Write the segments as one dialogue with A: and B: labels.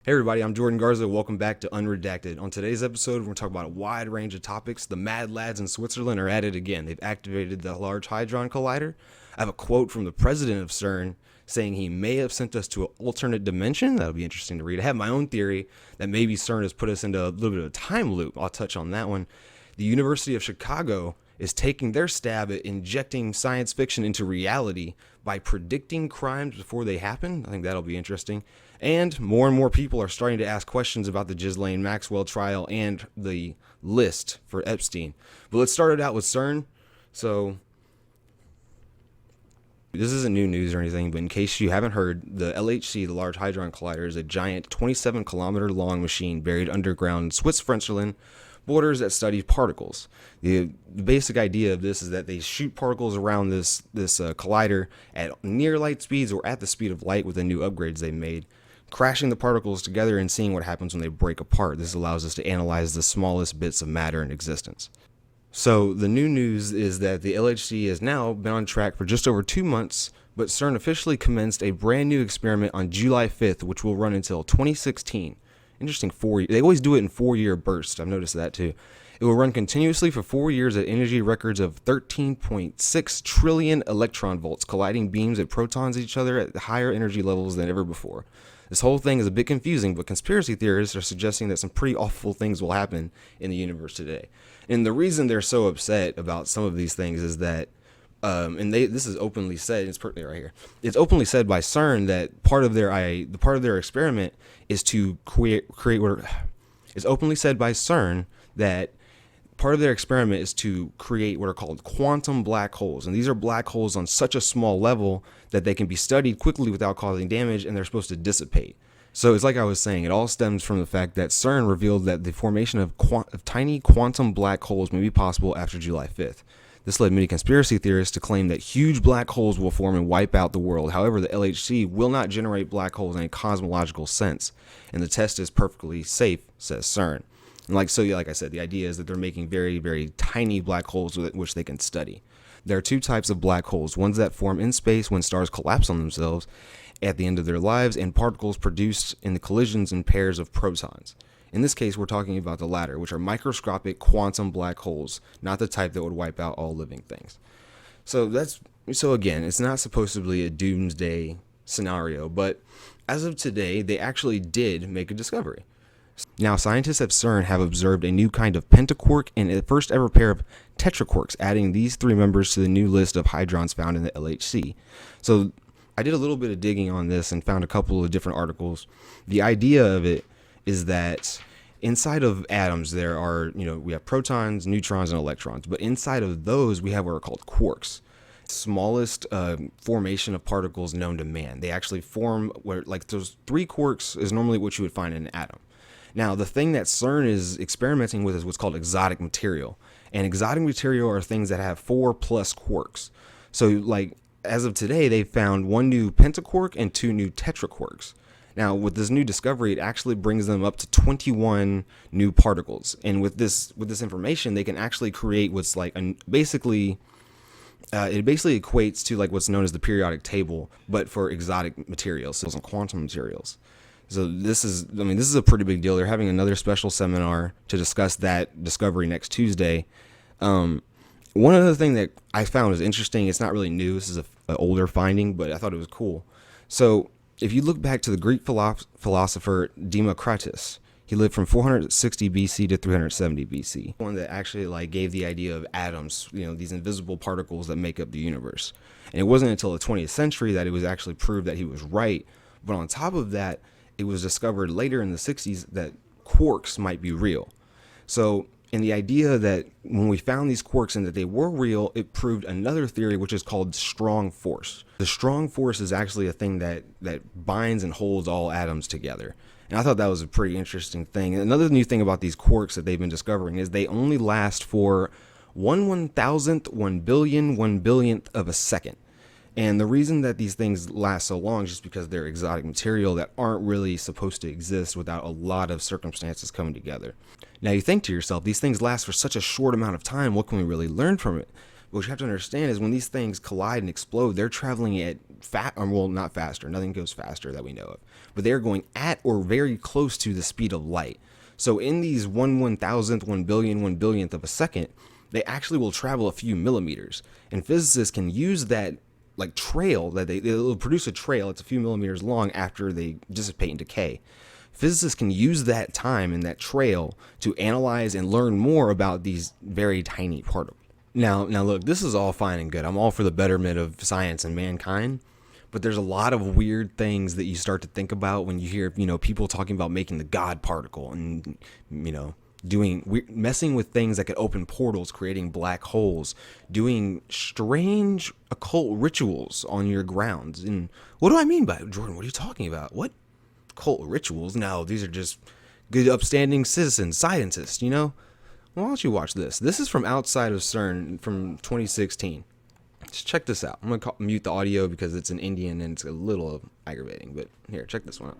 A: Hey everybody, I'm Jordan Garza. Welcome back to Unredacted. On today's episode, we're going to talk about a wide range of topics. The mad lads in Switzerland are at it again. They've activated the Large Hadron Collider. I have a quote from the president of CERN saying he may have sent us to an alternate dimension. That'll be interesting to read. I have my own theory that maybe CERN has put us into a little bit of a time loop. I'll touch on that one. The University of Chicago is taking their stab at injecting science fiction into reality by predicting crimes before they happen. I think that'll be interesting. And more people are starting to ask questions about the Ghislaine Maxwell trial and the list for Epstein. But let's start it out with CERN. So this isn't new news or anything, but in case you haven't heard, the LHC, the Large Hadron Collider, is a giant 27-kilometer long machine buried underground in Switzerland borders that study particles. The basic idea of this is that they shoot particles around this collider at near light speeds or at the speed of light with the new upgrades they made, crashing the particles together and seeing what happens when they break apart. This allows us to analyze the smallest bits of matter in existence. So the new news is that the LHC has now been on track for just over 2 months, but CERN officially commenced a brand new experiment on July 5th, which will run until 2016. Interesting, they always do it in 4-year bursts. I've noticed that too. It will run continuously for 4 years at energy records of 13.6 trillion electron volts, colliding beams of protons each other at higher energy levels than ever before. This whole thing is a bit confusing, but conspiracy theorists are suggesting that some pretty awful things will happen in the universe today. And the reason they're so upset about some of these things is that this is openly said. It's right here. It's openly said by CERN that part of their experiment is to create. It's openly said by CERN that part of their experiment is to create what are called quantum black holes, and these are black holes on such a small level that they can be studied quickly without causing damage, and they're supposed to dissipate. So it's like I was saying, it all stems from the fact that CERN revealed that the formation of tiny quantum black holes may be possible after July 5th. This led many conspiracy theorists to claim that huge black holes will form and wipe out the world. However, the LHC will not generate black holes in a cosmological sense, and the test is perfectly safe, says CERN. And like I said, the idea is that they're making very, very tiny black holes which they can study. There are two types of black holes, ones that form in space when stars collapse on themselves at the end of their lives, and particles produced in the collisions in pairs of protons. In this case, we're talking about the latter, which are microscopic quantum black holes, not the type that would wipe out all living things. So again, it's not supposed to be a doomsday scenario, but as of today, they actually did make a discovery. Now, scientists at CERN have observed a new kind of pentaquark and a first ever pair of tetraquarks, adding these three members to the new list of hadrons found in the LHC. So I did a little bit of digging on this and found a couple of different articles. The idea of it is that inside of atoms there are, we have protons, neutrons, and electrons, but inside of those we have what are called quarks. Smallest formation of particles known to man. They actually form those 3 quarks is normally what you would find in an atom. Now, the thing that CERN is experimenting with is what's called exotic material. And exotic material are things that have 4+ quarks. So, as of today, they found 1 new pentaquark and 2 new tetraquarks. Now, with this new discovery, it actually brings them up to 21 new particles. And with this information, they can actually create what's basically equates to what's known as the periodic table, but for exotic materials, so some quantum materials. So this is a pretty big deal. They're having another special seminar to discuss that discovery next Tuesday. One other thing that I found is interesting, it's not really new, this is an older finding, but I thought it was cool. So if you look back to the Greek philosopher Democritus, he lived from 460 BC to 370 BC. One that actually gave the idea of atoms, these invisible particles that make up the universe. And it wasn't until the 20th century that it was actually proved that he was right. But on top of that, it was discovered later in the 60s that quarks might be real. So, and the idea that when we found these quarks and that they were real, it proved another theory, which is called strong force. The strong force is actually a thing that binds and holds all atoms together. And I thought that was a pretty interesting thing. And another new thing about these quarks that they've been discovering is they only last for 1/1000th, 1 billionth of a second. And the reason that these things last so long is just because they're exotic material that aren't really supposed to exist without a lot of circumstances coming together. Now you think to yourself, these things last for such a short amount of time, what can we really learn from it? What you have to understand is when these things collide and explode, they're traveling at well, not faster. Nothing goes faster that we know of, but they're going at or very close to the speed of light. So in these 1/1000th, 1 billionth of a second, they actually will travel a few millimeters. And physicists can use that like trail that they'll produce a trail. It's a few millimeters long after they dissipate and decay. Physicists can use that time and that trail to analyze and learn more about these very tiny particles. Now look, this is all fine and good. I'm all for the betterment of science and mankind, but there's a lot of weird things that you start to think about when you hear, people talking about making the God particle and, messing with things that could open portals, creating black holes, doing strange occult rituals on your grounds. And what do I mean by it? Jordan, what are you talking about? What occult rituals? No, these are just good, upstanding citizens, scientists, Well, why don't you watch this? This is from outside of CERN from 2016. Just check this out. I'm going to mute the audio because it's in Indian and it's a little aggravating. But here, check this one out.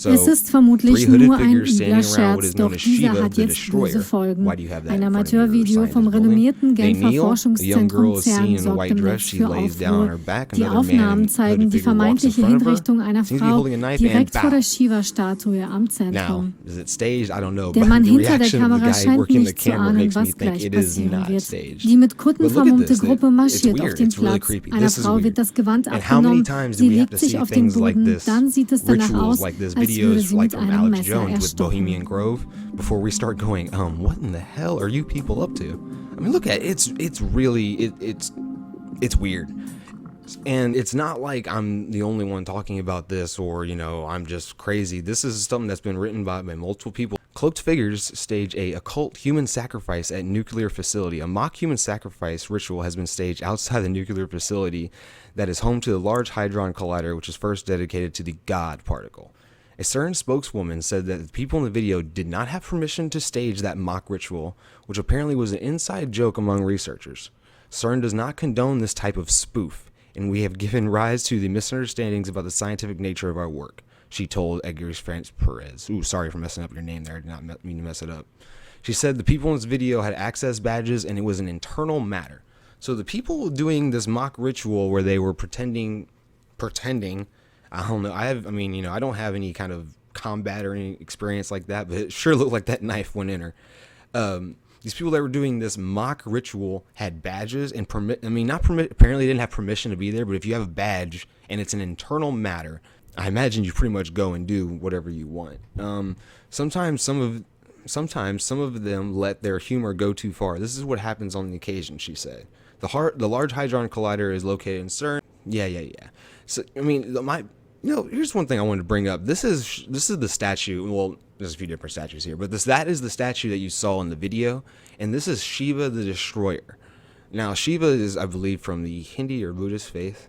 B: Es ist vermutlich nur ein übler Scherz, doch dieser hat jetzt böse Folgen. Ein Amateurvideo vom renommierten Genfer Forschungszentrum CERN sorgt im Netz für Aufruhr. Die Aufnahmen zeigen die vermeintliche Hinrichtung einer Frau direkt vor der Shiva-Statue am Zentrum. Der Mann hinter der Kamera scheint nicht zu ahnen, was gleich passieren wird. Die mit Kutten vermummte Gruppe marschiert auf den Platz. Einer Frau wird das Gewand abgenommen, sie legt sich auf den Boden, dann sieht es danach aus, als videos like from Alex Jones with Bohemian Grove before we start going, what in the hell are you people up to? I mean, look at it. It's really it's weird. And it's not like I'm the only one talking about this or, I'm just crazy. This is something that's been written by multiple people. Cloaked figures stage a occult human sacrifice at nuclear facility. A mock human sacrifice ritual has been staged outside the nuclear facility that is home to the Large Hadron Collider, which was first dedicated to the God particle. A CERN spokeswoman said that the people in the video did not have permission to stage that mock ritual, which apparently was an inside joke among researchers. CERN does not condone this type of spoof, and we have given rise to the misunderstandings about the scientific nature of our work, she told Edgar France Perez. Ooh, sorry for messing up your name there. I did not mean to mess it up. She said the people in this video had access badges and it was an internal matter. So the people doing this mock ritual where they were pretending, I don't know. I don't have any kind of combat or any experience like that, but it sure looked like that knife went in her. These people that were doing this mock ritual had badges and apparently didn't have permission to be there, but if you have a badge and it's an internal matter, I imagine you pretty much go and do whatever you want. Sometimes some of them let their humor go too far. This is what happens on the occasion, she said. The Large Hadron Collider is located in CERN. Yeah. So, here's one thing I wanted to bring up. This is the statue. Well, there's a few different statues here, but that is the statue that you saw in the video, and this is Shiva the Destroyer. Now, Shiva is, I believe, from the Hindi or Buddhist faith,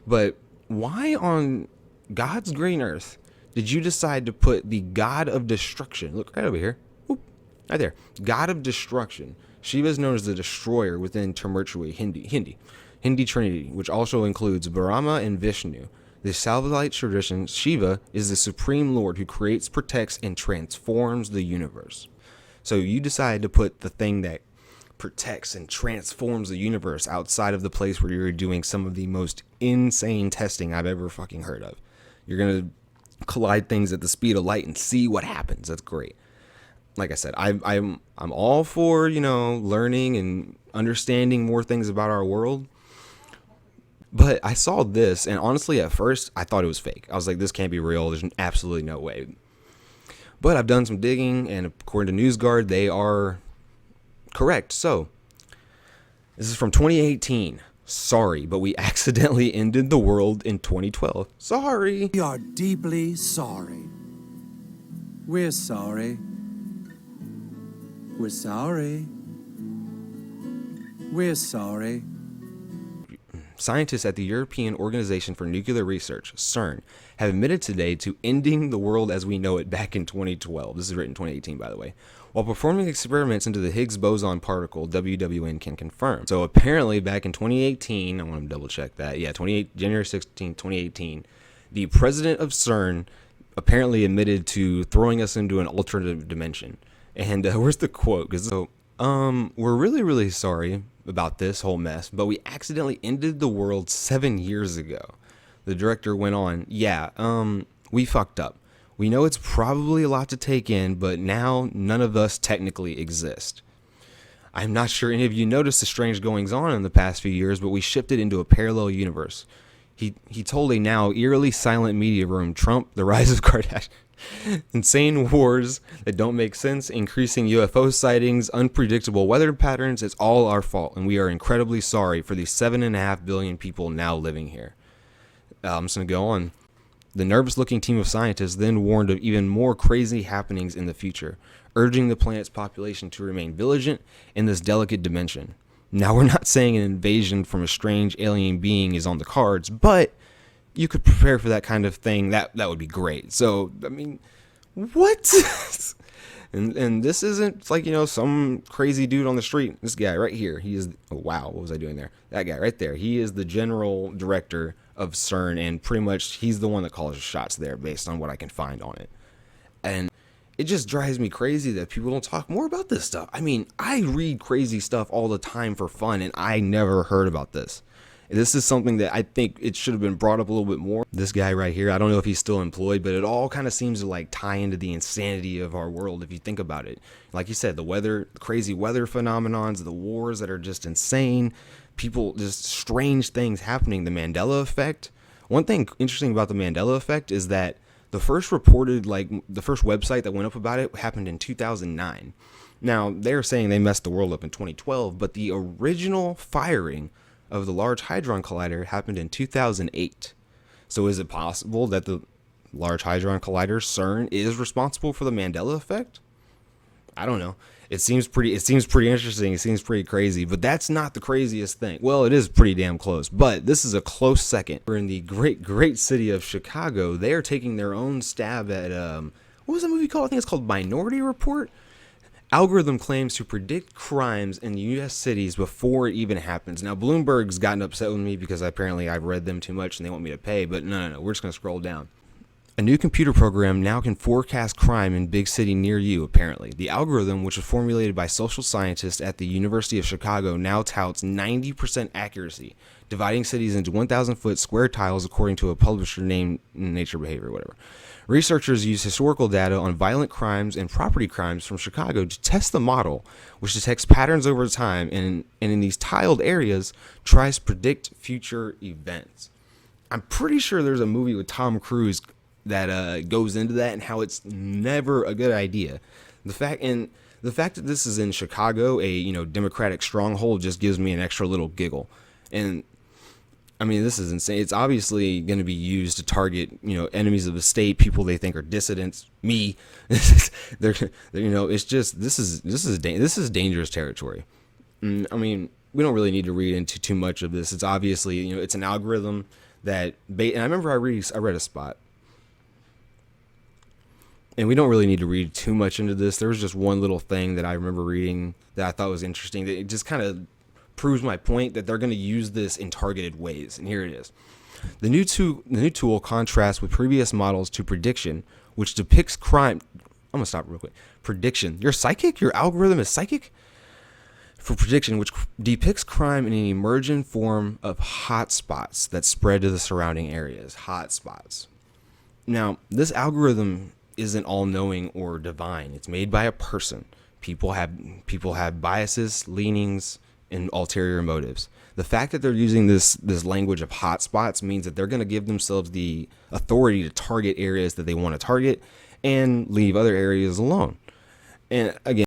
B: but why on God's green earth did you decide to put the God of Destruction? Look right over here. Oop, right there. God of Destruction. Shiva is known as the Destroyer within Tamurchwi Hindi Trinity, which also includes Brahma and Vishnu. The Salvalite tradition, Shiva is the supreme lord who creates, protects, and transforms the universe. So you decide to put the thing that protects and transforms the universe outside of the place where you're doing some of the most insane testing I've ever fucking heard of. You're going to collide things at the speed of light and see what happens. That's great. Like I said, I'm all for, learning and understanding more things about our world. But I saw this, and honestly, at first, I thought it was fake. I was like, this can't be real. There's absolutely no way. But I've done some digging, and according to NewsGuard, they are correct. So, this is from 2018. Sorry, but we accidentally ended the world in 2012. Sorry.
C: We are deeply sorry. We're sorry. We're sorry. We're sorry.
A: Scientists at the European Organization for Nuclear Research, CERN, have admitted today to ending the world as we know it back in 2012. This is written in 2018, by the way. While performing experiments into the Higgs boson particle, WWN can confirm. So apparently back in 2018, I want to double check that. Yeah, January 16, 2018, the president of CERN apparently admitted to throwing us into an alternative dimension. And where's the quote? We're really, really sorry, about this whole mess, but we accidentally ended the world 7 years ago. The director went on, we fucked up. We know it's probably a lot to take in, but now none of us technically exist. I'm not sure any of you noticed the strange goings on in the past few years, but we shifted into a parallel universe. He told a now eerily silent media room, Trump, the rise of Kardashian, insane wars that don't make sense, increasing UFO sightings, unpredictable weather patterns, it's all our fault, and we are incredibly sorry for the 7.5 billion people now living here. I'm just going to go on. The nervous-looking team of scientists then warned of even more crazy happenings in the future, urging the planet's population to remain vigilant in this delicate dimension. Now, we're not saying an invasion from a strange alien being is on the cards, but you could prepare for that kind of thing. That would be great. So, I mean, what? and this isn't like, some crazy dude on the street. This guy right here, he is, oh, wow, what was I doing there? That guy right there, he is the general director of CERN, and pretty much he's the one that calls the shots there based on what I can find on it. And it just drives me crazy that people don't talk more about this stuff. I mean, I read crazy stuff all the time for fun, and I never heard about this. This is something that I think it should have been brought up a little bit more. This guy right here, I don't know if he's still employed, but it all kind of seems to like tie into the insanity of our world if you think about it. Like you said, the weather, crazy weather phenomenons, the wars that are just insane, people, just strange things happening, the Mandela effect. One thing interesting about the Mandela effect is that the first reported, the first website that went up about it happened in 2009. Now, they're saying they messed the world up in 2012, but the original firing of the Large Hadron Collider happened in 2008. So is it possible that the Large Hadron Collider, CERN, is responsible for the Mandela effect? I don't know. It seems pretty interesting. It seems pretty crazy, but that's not the craziest thing. Well, it is pretty damn close, but this is a close second. We're in the great city of Chicago. They are taking their own stab at, what was that movie called? I think it's called Minority Report. Algorithm claims to predict crimes in U.S. cities before it even happens. Now, Bloomberg's gotten upset with me because apparently I've read them too much and they want me to pay, but no, we're just going to scroll down. A new computer program now can forecast crime in big city near you, apparently. The algorithm, which was formulated by social scientists at the University of Chicago, now touts 90% accuracy, dividing cities into 1,000-foot square tiles according to a publisher named Nature Behavior, whatever. Researchers use historical data on violent crimes and property crimes from Chicago to test the model, which detects patterns over time and in these tiled areas tries to predict future events. I'm pretty sure there's a movie with Tom Cruise that goes into that and how it's never a good idea. The fact that this is in Chicago, a Democratic stronghold, just gives me an extra little giggle. And I mean, this is insane. It's obviously going to be used to target, enemies of the state, people they think are dissidents. Me, it's just this is dangerous territory. I mean, we don't really need to read into too much of this. It's obviously, it's an algorithm that, and I remember I read a spot, and we don't really need to read too much into this. There was just one little thing that I remember reading that I thought was interesting. That it just kind of proves my point that they're going to use this in targeted ways. And here it is. The new tool contrasts with previous models to prediction, which depicts crime. I'm going to stop real quick. Prediction. You're psychic? Your algorithm is psychic? For prediction, which depicts crime in an emergent form of hotspots that spread to the surrounding areas. Hotspots. Now, this algorithm isn't all-knowing or divine. It's made by a person. People have biases, leanings, and ulterior motives. The fact that they're using this language of hotspots means that they're going to give themselves the authority to target areas that they want to target and leave other areas alone. And again,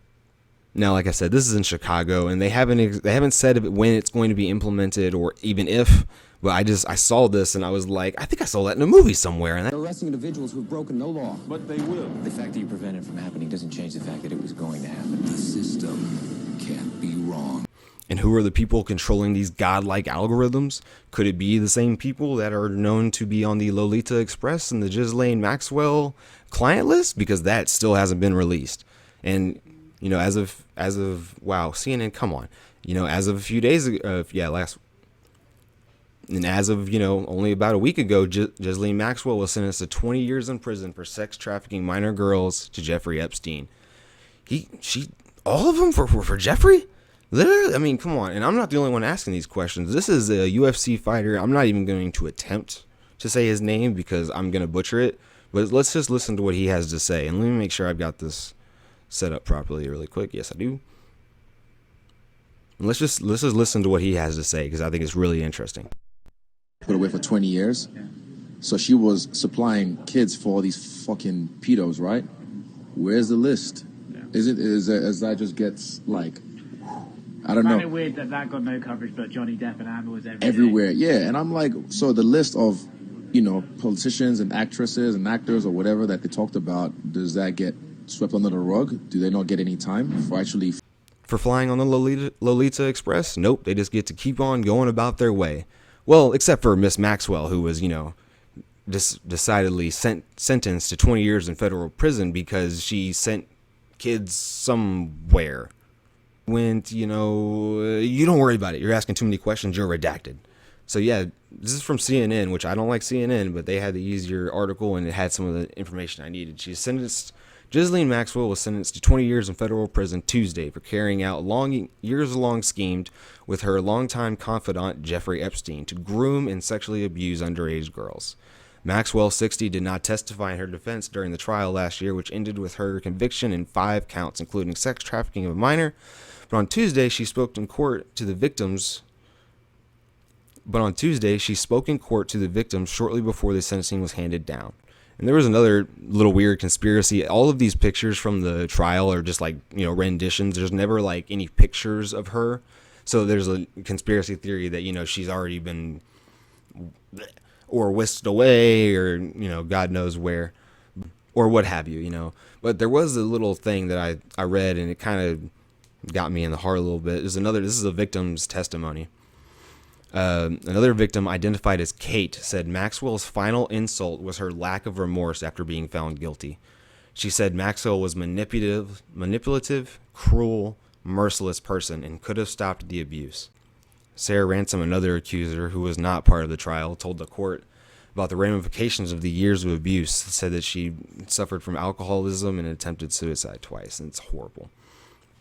A: now, like I said, this is in Chicago, and they haven't said when it's going to be implemented or even if. But I saw this and I was like, I think I saw that in a movie somewhere. And
D: arresting individuals who've broken no law.
E: But they will.
D: The fact that you prevent it from happening doesn't change the fact that it was going to happen.
E: The system can't be wrong.
A: And who are the people controlling these godlike algorithms? Could it be the same people that are known to be on the Lolita Express and the Ghislaine Maxwell client list? Because that still hasn't been released. And, as of wow, CNN, come on. As of a few days ago, and as of, only about a week ago, Ghislaine Maxwell was sentenced to 20 years in prison for sex trafficking minor girls to Jeffrey Epstein. All of them for Jeffrey? Literally, I mean, come on. And I'm not the only one asking these questions. This is a UFC fighter. I'm not even going to attempt to say his name because I'm going to butcher it. But let's just listen to what he has to say. And let me make sure I've got this set up properly really quick. Yes, I do. And let's just listen to what he has to say because I think it's really interesting.
F: Put away for 20 years. So she was supplying kids for all these fucking pedos, right? Where's the list? Is that just gets like, I don't know.
G: Kind of weird that got no coverage, but Johnny Depp and Amber was
F: everywhere. Yeah, and I'm like, so the list of, politicians and actresses and actors or whatever that they talked about, does that get swept under the rug? Do they not get any time
A: for flying on the Lolita Express? Nope, they just get to keep on going about their way. Well, except for Miss Maxwell, who was, decidedly sentenced to 20 years in federal prison because she sent kids somewhere. You don't worry about it. You're asking too many questions. You're redacted. So yeah, this is from CNN, which I don't like CNN, but they had the easier article and it had some of the information I needed. Ghislaine Maxwell was sentenced to 20 years in federal prison Tuesday for carrying out years-long scheme with her longtime confidant Jeffrey Epstein to groom and sexually abuse underage girls. Maxwell, 60, did not testify in her defense during the trial last year, which ended with her conviction in 5 counts, including sex trafficking of a minor. But on Tuesday, she spoke in court to the victims shortly before the sentencing was handed down. And there was another little weird conspiracy. All of these pictures from the trial are just renditions. There's never any pictures of her. So there's a conspiracy theory that, she's already been or whisked away or, God knows where or what have you, But there was a little thing that I read and it kind of got me in the heart a little bit. This is a victim's testimony. Another victim, identified as Kate, said Maxwell's final insult was her lack of remorse after being found guilty. She said Maxwell was manipulative, cruel, merciless person and could have stopped the abuse. Sarah Ransom, another accuser who was not part of the trial, told the court about the ramifications of the years of abuse, said that she suffered from alcoholism and attempted suicide twice, and it's horrible.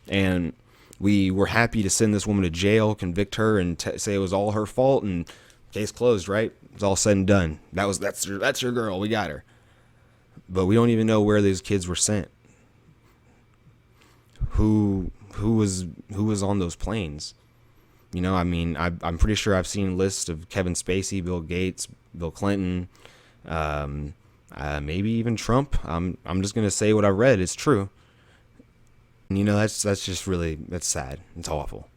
A: And we were happy to send this woman to jail, convict her, and say it was all her fault, and case closed, right? It's all said and done. That's your girl. We got her. But we don't even know where these kids were sent. Who was on those planes? I'm pretty sure I've seen lists of Kevin Spacey, Bill Gates, Bill Clinton, maybe even Trump. I'm just gonna say what I read. It's true. That's just really, that's sad. It's awful.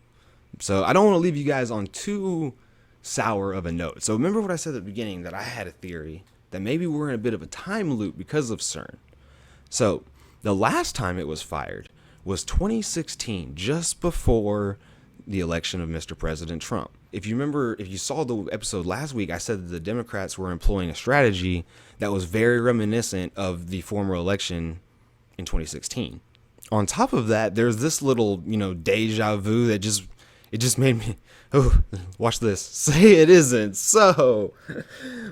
A: So I don't want to leave you guys on too sour of a note. So remember what I said at the beginning, that I had a theory that maybe we're in a bit of a time loop because of CERN. So the last time it was fired was 2016, just before the election of Mr. President Trump. If you saw the episode last week, I said that the Democrats were employing a strategy that was very reminiscent of the former election in 2016. On top of that, there's this little, deja vu that just made me, watch this. Say it isn't so.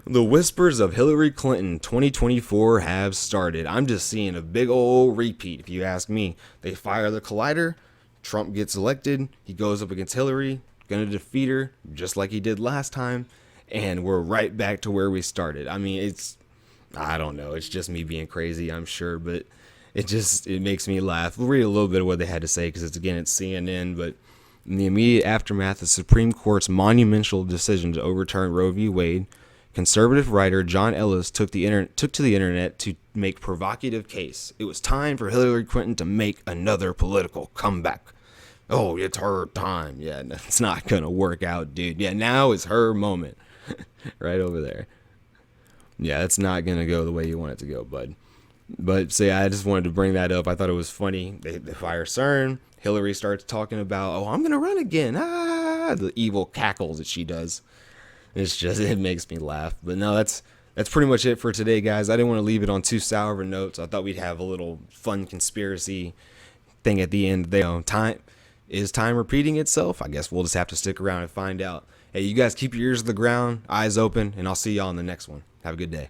A: The whispers of Hillary Clinton 2024 have started. I'm just seeing a big old repeat, if you ask me. They fire the collider. Trump gets elected. He goes up against Hillary, gonna defeat her, just like he did last time. And we're right back to where we started. I mean, I don't know. It's just me being crazy, I'm sure, but it makes me laugh. We'll read a little bit of what they had to say because it's CNN, but in the immediate aftermath of the Supreme Court's monumental decision to overturn Roe v. Wade, conservative writer John Ellis took to the internet to make provocative case. It was time for Hillary Clinton to make another political comeback. Oh, it's her time. Yeah, no, it's not going to work out, dude. Yeah, now is her moment. Right over there. Yeah, it's not going to go the way you want it to go, bud. But so yeah, I just wanted to bring that up. I thought it was funny. They fire CERN. Hillary starts talking about, I'm going to run again. The evil cackles that she does. It makes me laugh. But no, that's pretty much it for today, guys. I didn't want to leave it on too sour of a note. So I thought we'd have a little fun conspiracy thing at the end there. Time repeating itself? I guess we'll just have to stick around and find out. Hey, you guys keep your ears to the ground, eyes open, and I'll see y'all in the next one. Have a good day.